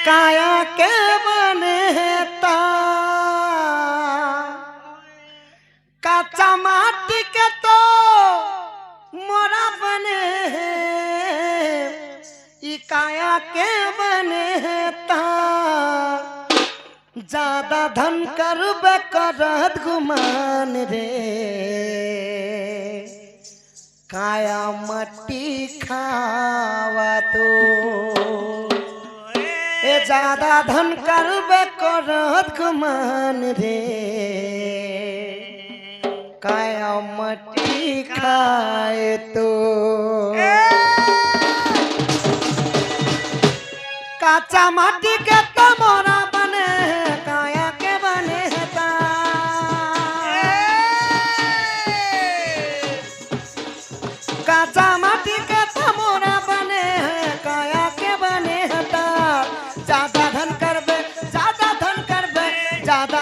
काया के बनता कच्चा माटी के तो मोरा बने ई काया के बनता ज्यादा धन करबे करत गुमान रे काया मट्टी खावा तो ए ज्यादा धन करबे करत गुमान रे काया मट्टी खाए तो कच्चा माटी के तो मोरा बने काया के बने ता कच्चा माटी के तो मोरा बने काया के बने ता ज्यादा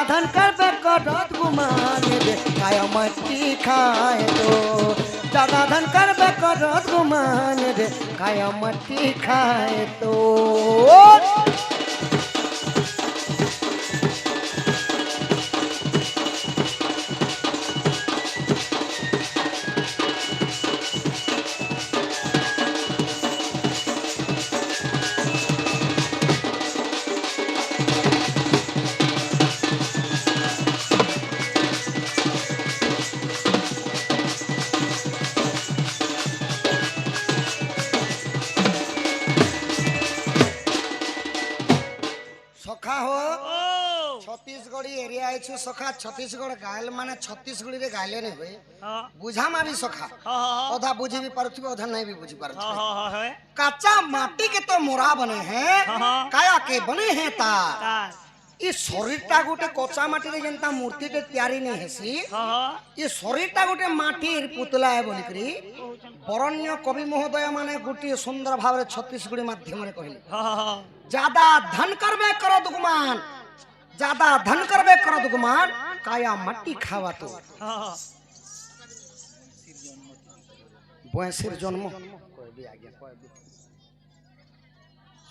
धन करबे करत गुमान रे काया मट्टी खाए तो ज्यादा धन करबे करत गुमान रे काया मट्टी खाए तो सखा हो छत्तीसगढ़ी एरिया आइछु सखा छत्तीसगढ़ गायल माने छत्तीसगढ़ी रे गायले नहीं होए बुझा मा भी सखा ओधा बुझी भी परथि ओधा नहीं भी बुझी परथि कच्चा माटी के तो मोरा बने हैं काया के बने हैं ता ई शरीरटा गोटे कच्चा माटी रे जनता मूर्ति टे तैयारी नहीं हेसी ई शरीरटा गोटे माटीर पुतला है बोली करी बरण्य कवि महोदय माने गोटे सुंदर भाव रे छत्तीसगढ़ी माध्यम रे कहले ज्यादा धन करबे करो दुगमान ज्यादा धन करबे करो दुगमान काया मट्टी खावा तो बयसिर जन्म कोई भी आ गया कोई भी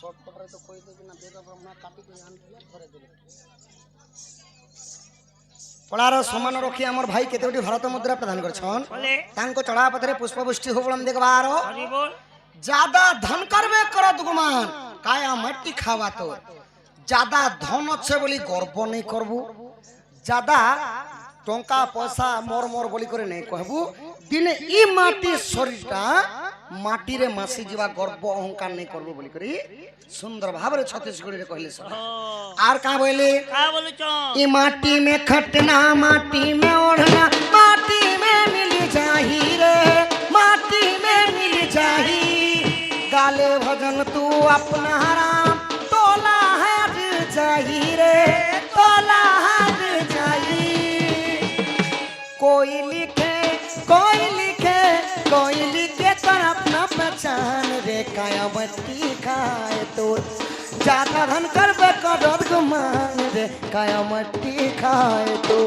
शॉर्ट पकड़े तो कोई दे ना दे दो ब्रह्मा काटी के आन दिया करे दे पड़ार समान रखी हमर भाई केतोटी भारत मुद्रा प्रदान करछन तांको चढ़ा पथरे पुष्पवृष्टि होबलम देखबारो ज्यादा धन करबे करो दुगमान काया मट्टी खावा तो ज्यादा धन अच्छे बोली गर्व नहीं करबू ज्यादा टंका पैसा मोर मोर बोली करे नहीं कहबू दिने ई माटी शरीरटा माटी रे मासी जीवा गर्व अहंकार नहीं करबू बोली करी सुंदर भाव रे छत्तीसगढ़ी रे कहले सब आर का बोले ई माटी में खटना माटी में ओढ़ना माटी में मिल जाही रे माटी में मिल जाही गाले भजन तू अपना राम तोला हार जाही रे तोला हार जाही कोई लिखे तर अपना पहचान रे काया मट्टी खाए तो ज्यादा धन करबे करत गुमान रे काया मट्टी खाए तो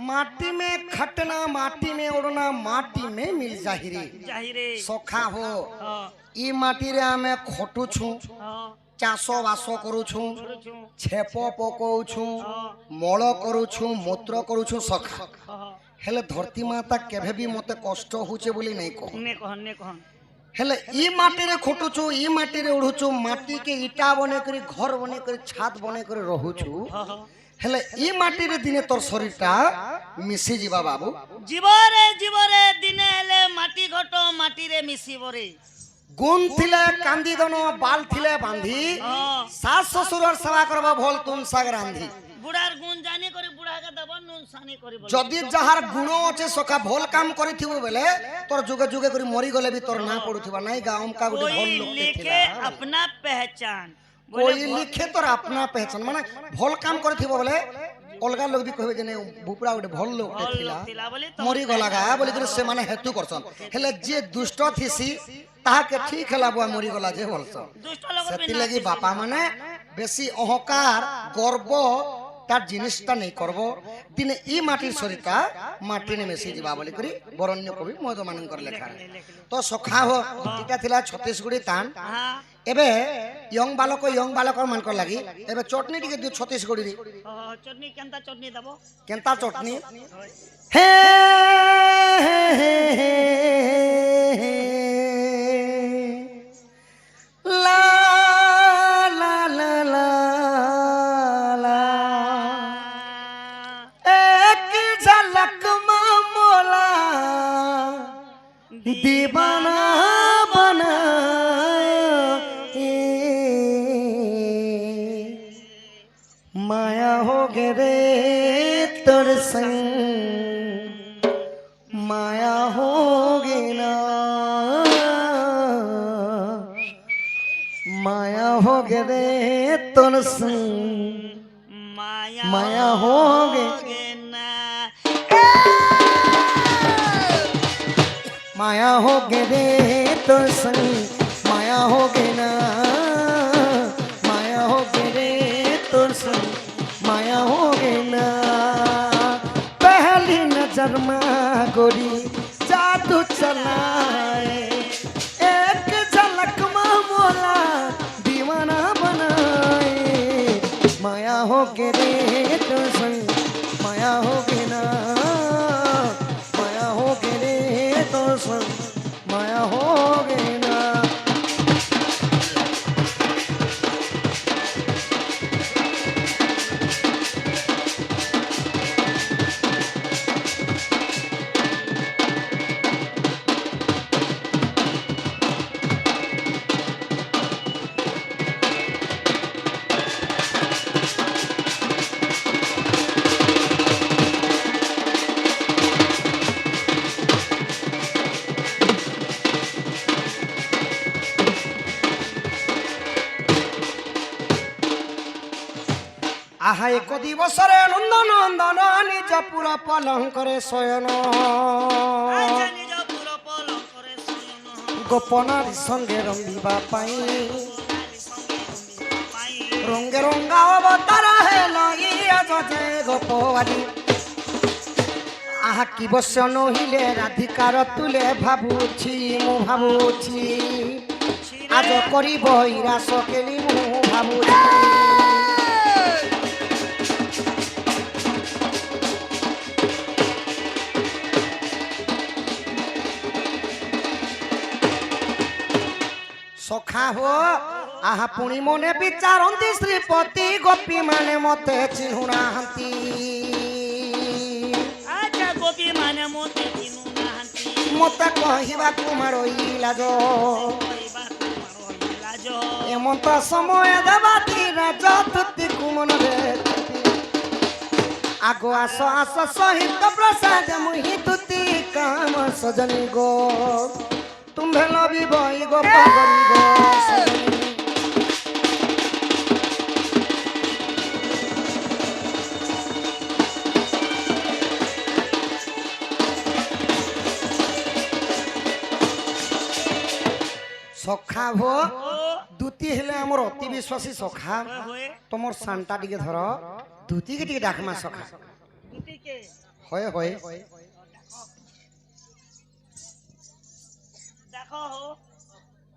माटी में खटना माटी में उड़ना माटी में मिल जाहिरे सखा हो ई माटी रे हमें खटू छु चाषो बासो करू छु छेप पकऊ छु मल करू छु मूत्र करू छु सखा हेले धरती माता केभे भी मते कष्ट होचे बोली नहीं कह हेले ई माटी रे खटू छु ई माटी रे उड़ू छु माटी के ईटा बने करी घर बने करी छात बने करी रहू छु हेले ई माटी रे दिने तोर शरीरटा मिसी जीवा बाबू जीवरे दिने हेले माटी घटो माटी रे मिसीबो रे गुण थिले कांदी दोनो बाल थिले बांधी सास ससुरर सेवा करबा भोल तुम साग रांधी बुढ़ार गुण जाने करे बुढ़ा के दबन नुन सानी करे जदी जहार गुण अछि सखा भोल काम करिथिबो बेले तोर जुगे जुगे करी मरी गले भी तोर ना पडुथिबा नाही गाम का गुडी भोल लोग लिखे अपना पहचान कोई लिखे तोर अपना पहचान माने भोल काम करिथिबो बेले अलगा लोग भी कहबे जे बुपरा गोटे भल लोग ଭଲ थिला ଲୋକ ଥିଲା ବୋଲି ତ मरी गला गा बोली करे से माने हेतु करसन हेले जे दुष्ट थिसी ताहा के ठीक हला बुआ मरी गला जे बोलसन ଦୁଷ୍ଟ ଲୋକ ବି सेति लगी बापा माने बेसी अहंकार गर्व तार जिनिसटा नहीं करबो दिने ई माटिर शरीरटा माटी ने मिसी जीवा बोली करी बरण्य कवि मध मान कर लेखा तो सखा हो इटा थिला छत्तीसगढ़ी तान ହଁ एबे यंग बालक मान कर लागी एबे चटनी टिके दियो छत्तीसगढ़ी रे ଚଟନି କେନ୍ତା ଚଟନି ଦବ केनता चटनी हे ला ला ला ला ला एक झलक में मोला दीवाना बनाए माया हो गे रे तोर संग माया हो गे ना माया हो गे रे तोर संग माया माया हो गे गे ना माया हो गे रे तोर संग माया हो गे ना माया हो गे रे तोर संग माया हो गे ना पहली नजर में गोरी जादू चलाए एक झलक में मोला दीवाना बनाए माया हो गे रे तोर संग माया हो गे ना माया हो गे रे तोर संग माया हो गे ना आहा एक दिवसरे नंदन नंदन निज पुरा पलंकरे शयन আচ্ছা নিজ পুর পলঙ্করে শয়ন गोपनार संगे रंगिबा पाई পাই रंगे रंगा अवतार हे लगी आज जय गोपवाली आहा की बस नहिले राधिकार तुले भाबुछि मु भाबुछि आज करिब इरास केली मु भाबुछि सखा हो आहा पुणी मने विचारती श्रीपति गोपी माने मते चिन्हुनाहंती আচ্ছা গোপী মানে মতে চিনু নাহান্তি मते कहिबा कुमार इलाज কইবা তোমার ইলাজ एमंत समय देवाती राजतुति कुमन रे आगो आस आस सहित प्रसाद मुहि तुति काम सजनी गो तुम्भे लबी बई गो पागरी गो सजनी सखा हो दुती हेले हमर अति विश्वासी सखा होए तमर सांटा टिके धर दुती के टिके डाकमा सखा দুটিকে होय होय দেখো হো